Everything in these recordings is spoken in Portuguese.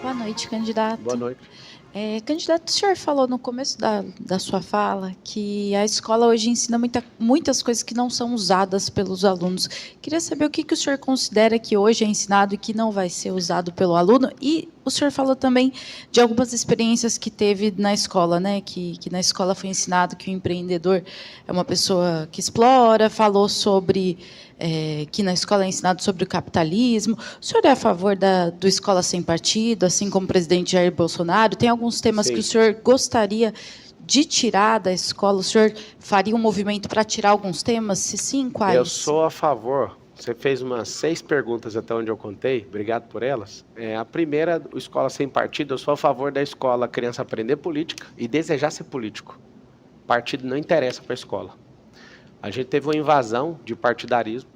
Boa noite, Boa candidato. noite. Candidato, o senhor falou no começo da sua fala que a escola hoje ensina muitas coisas que não são usadas pelos alunos. Queria saber o que o senhor considera que hoje é ensinado e que não vai ser usado pelo aluno. E o senhor falou também de algumas experiências que teve na escola, né? Que na escola foi ensinado que o empreendedor é uma pessoa que explora, falou sobre que na escola é ensinado sobre o capitalismo. O senhor é a favor do escola sem partido, assim como o presidente Jair Bolsonaro? Tem alguns temas que o Sim, senhor gostaria de tirar da escola? O senhor faria um movimento para tirar alguns temas? Se sim, eu quais? sou a favor. Você fez umas 6 perguntas até onde eu contei, obrigado por elas. A primeira, o Escola Sem Partido, eu sou a favor da escola a criança aprender política e desejar ser político. Partido não interessa para a escola. A gente teve uma invasão de partidarismo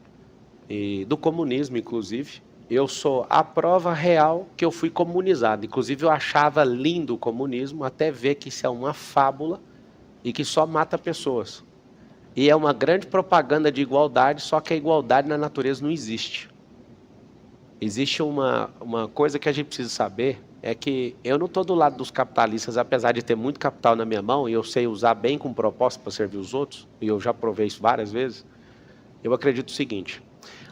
e do comunismo, inclusive. Eu sou a prova real que eu fui comunizado. Inclusive, eu achava lindo o comunismo até ver que isso é uma fábula e que só mata pessoas. E é uma grande propaganda de igualdade, só que a igualdade na natureza não existe. Existe uma coisa que a gente precisa saber, é que eu não estou do lado dos capitalistas, apesar de ter muito capital na minha mão, e eu sei usar bem com propósito para servir os outros, e eu já provei isso várias vezes. Eu acredito o seguinte: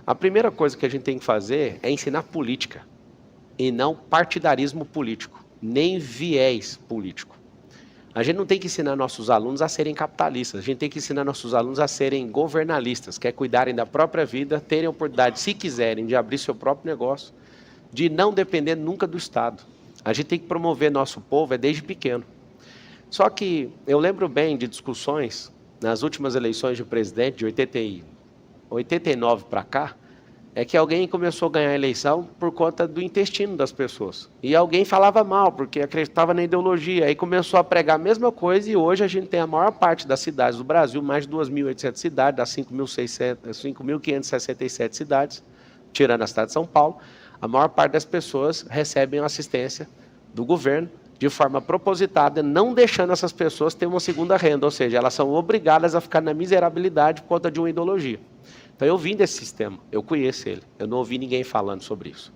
a primeira coisa que a gente tem que fazer é ensinar política, e não partidarismo político, nem viés político. A gente não tem que ensinar nossos alunos a serem capitalistas, a gente tem que ensinar nossos alunos a serem governalistas, que é cuidarem da própria vida, terem a oportunidade, se quiserem, de abrir seu próprio negócio, de não depender nunca do Estado. A gente tem que promover nosso povo desde pequeno. Só que eu lembro bem de discussões nas últimas eleições de presidente, de 89 para cá, é que alguém começou a ganhar a eleição por conta do intestino das pessoas. E alguém falava mal, porque acreditava na ideologia. Aí começou a pregar a mesma coisa e hoje a gente tem a maior parte das cidades do Brasil, mais de 2.800 cidades, das 5.567 cidades, tirando a cidade de São Paulo, a maior parte das pessoas recebem assistência do governo de forma propositada, não deixando essas pessoas ter uma segunda renda, ou seja, elas são obrigadas a ficar na miserabilidade por conta de uma ideologia. Então eu vim desse sistema, eu conheço ele, eu não ouvi ninguém falando sobre isso.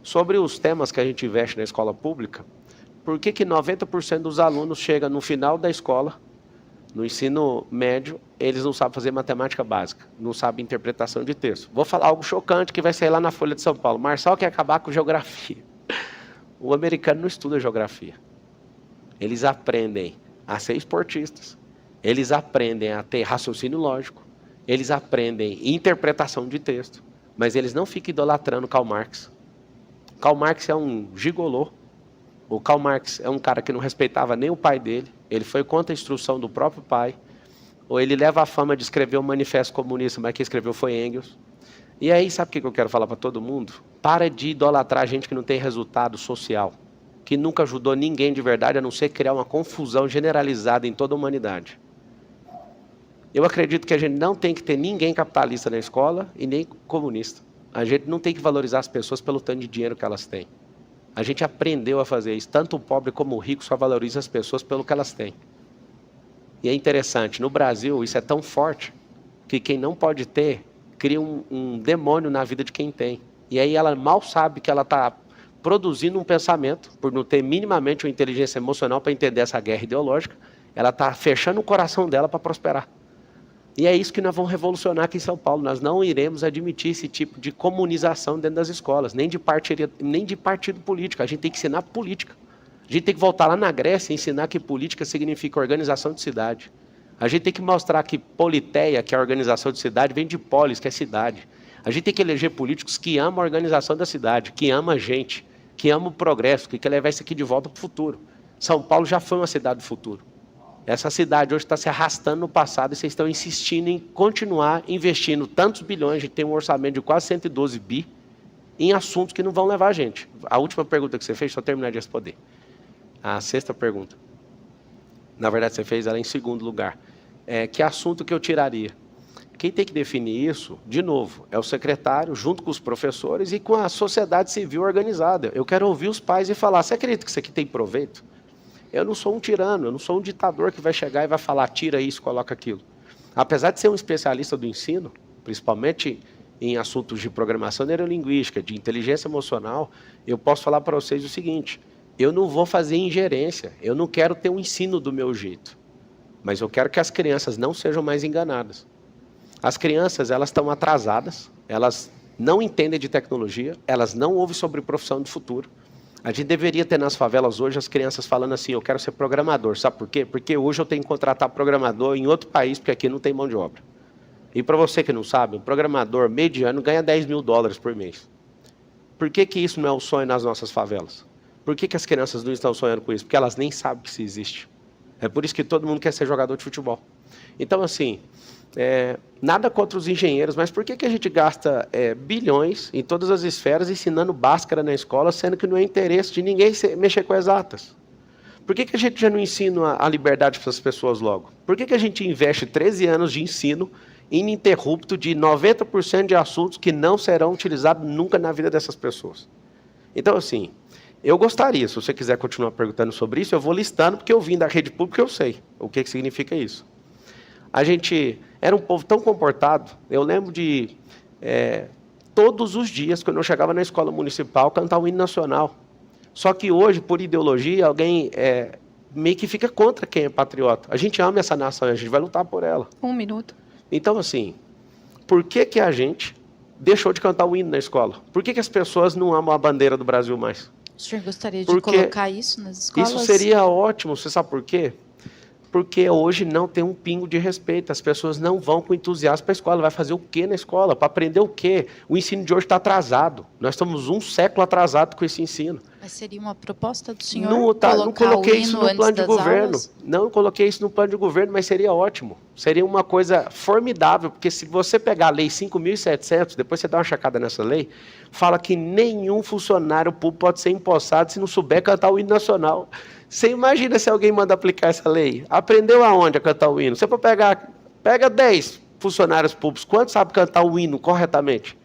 Sobre os temas que a gente investe na escola pública, por que 90% dos alunos chegam no final da escola, no ensino médio, eles não sabem fazer matemática básica, não sabem interpretação de texto? Vou falar algo chocante que vai sair lá na Folha de São Paulo. Marçal quer acabar com geografia. O americano não estuda geografia. Eles aprendem a ser esportistas, eles aprendem a ter raciocínio lógico, eles aprendem interpretação de texto, mas eles não ficam idolatrando Karl Marx. Karl Marx é um gigolô. O Karl Marx é um cara que não respeitava nem o pai dele, ele foi contra a instrução do próprio pai, ou ele leva a fama de escrever o Manifesto Comunista, mas quem escreveu foi Engels. E aí, sabe o que eu quero falar para todo mundo? Para de idolatrar gente que não tem resultado social, que nunca ajudou ninguém de verdade, a não ser criar uma confusão generalizada em toda a humanidade. Eu acredito que a gente não tem que ter ninguém capitalista na escola e nem comunista. A gente não tem que valorizar as pessoas pelo tanto de dinheiro que elas têm. A gente aprendeu a fazer isso. Tanto o pobre como o rico só valoriza as pessoas pelo que elas têm. E é interessante, no Brasil isso é tão forte que quem não pode ter cria um demônio na vida de quem tem. E aí ela mal sabe que ela está produzindo um pensamento, por não ter minimamente uma inteligência emocional para entender essa guerra ideológica, ela está fechando o coração dela para prosperar. E é isso que nós vamos revolucionar aqui em São Paulo. Nós não iremos admitir esse tipo de comunização dentro das escolas, nem de partido político. A gente tem que ensinar política. A gente tem que voltar lá na Grécia e ensinar que política significa organização de cidade. A gente tem que mostrar que politeia, que é a organização de cidade, vem de polis, que é cidade. A gente tem que eleger políticos que amam a organização da cidade, que amam a gente, que amam o progresso, que quer levar isso aqui de volta para o futuro. São Paulo já foi uma cidade do futuro. Essa cidade hoje está se arrastando no passado e vocês estão insistindo em continuar investindo tantos bilhões, a gente tem um orçamento de quase 112 bi, em assuntos que não vão levar a gente. A última pergunta que você fez, só terminar de responder. A sexta pergunta. Na verdade, você fez ela em segundo lugar. Que assunto que eu tiraria? Quem tem que definir isso, de novo, é o secretário, junto com os professores e com a sociedade civil organizada. Eu quero ouvir os pais e falar, você acredita que isso aqui tem proveito? Eu não sou um tirano, eu não sou um ditador que vai chegar e vai falar, tira isso, coloca aquilo. Apesar de ser um especialista do ensino, principalmente em assuntos de programação neurolinguística, de inteligência emocional, eu posso falar para vocês o seguinte: eu não vou fazer ingerência, eu não quero ter um ensino do meu jeito, mas eu quero que as crianças não sejam mais enganadas. As crianças, elas estão atrasadas, elas não entendem de tecnologia, elas não ouvem sobre profissão do futuro. A gente deveria ter nas favelas hoje as crianças falando assim: eu quero ser programador. Sabe por quê? Porque hoje eu tenho que contratar programador em outro país, porque aqui não tem mão de obra. E para você que não sabe, um programador mediano ganha $10.000 por mês. Por que isso não é um sonho nas nossas favelas? Por que as crianças não estão sonhando com isso? Porque elas nem sabem que isso existe. É por isso que todo mundo quer ser jogador de futebol. Então, assim, nada contra os engenheiros, mas por que a gente gasta bilhões em todas as esferas ensinando Bhaskara na escola, sendo que não é interesse de ninguém mexer com exatas? Por que a gente já não ensina a liberdade para as pessoas logo? Por que a gente investe 13 anos de ensino ininterrupto de 90% de assuntos que não serão utilizados nunca na vida dessas pessoas? Então, assim, eu gostaria, se você quiser continuar perguntando sobre isso, eu vou listando, porque eu vim da rede pública, eu sei o que significa isso. A gente era um povo tão comportado, eu lembro de, todos os dias, quando eu chegava na escola municipal, cantar o hino nacional. Só que hoje, por ideologia, alguém meio que fica contra quem é patriota. A gente ama essa nação, a gente vai lutar por ela. 1 minuto. Então, assim, por que a gente deixou de cantar o hino na escola? Por que as pessoas não amam a bandeira do Brasil mais? O senhor gostaria de colocar isso nas escolas? Isso seria ótimo, você sabe por quê? Porque hoje não tem um pingo de respeito, as pessoas não vão com entusiasmo para a escola. Vai fazer o quê na escola? Para aprender o quê? O ensino de hoje está atrasado. Nós estamos 1 século atrasado com esse ensino. Mas seria uma proposta do senhor Não coloquei isso no plano de governo. Aulas? Não coloquei isso no plano de governo, mas seria ótimo. Seria uma coisa formidável, porque se você pegar a lei 5.700, depois você dá uma checada nessa lei, fala que nenhum funcionário público pode ser empossado se não souber cantar o hino nacional. Você imagina se alguém manda aplicar essa lei? Aprendeu aonde a cantar o hino? Você pode pega 10 funcionários públicos, quantos sabem cantar o hino corretamente?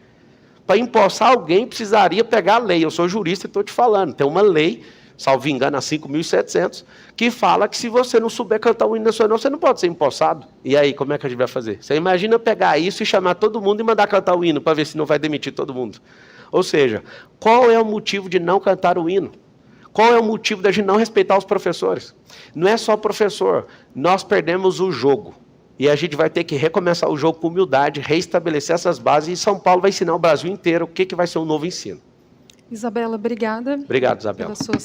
Para empossar alguém, precisaria pegar a lei. Eu sou jurista e estou te falando. Tem uma lei, salvo engano, a 5.700, que fala que se você não souber cantar o hino nacional, você não pode ser empossado. E aí, como é que a gente vai fazer? Você imagina pegar isso e chamar todo mundo e mandar cantar o hino, para ver se não vai demitir todo mundo. Ou seja, qual é o motivo de não cantar o hino? Qual é o motivo da gente não respeitar os professores? Não é só professor, nós perdemos o jogo. E a gente vai ter que recomeçar o jogo com humildade, reestabelecer essas bases, e São Paulo vai ensinar o Brasil inteiro o que vai ser um novo ensino. Isabela, obrigada. Obrigado, Isabela. Pela sua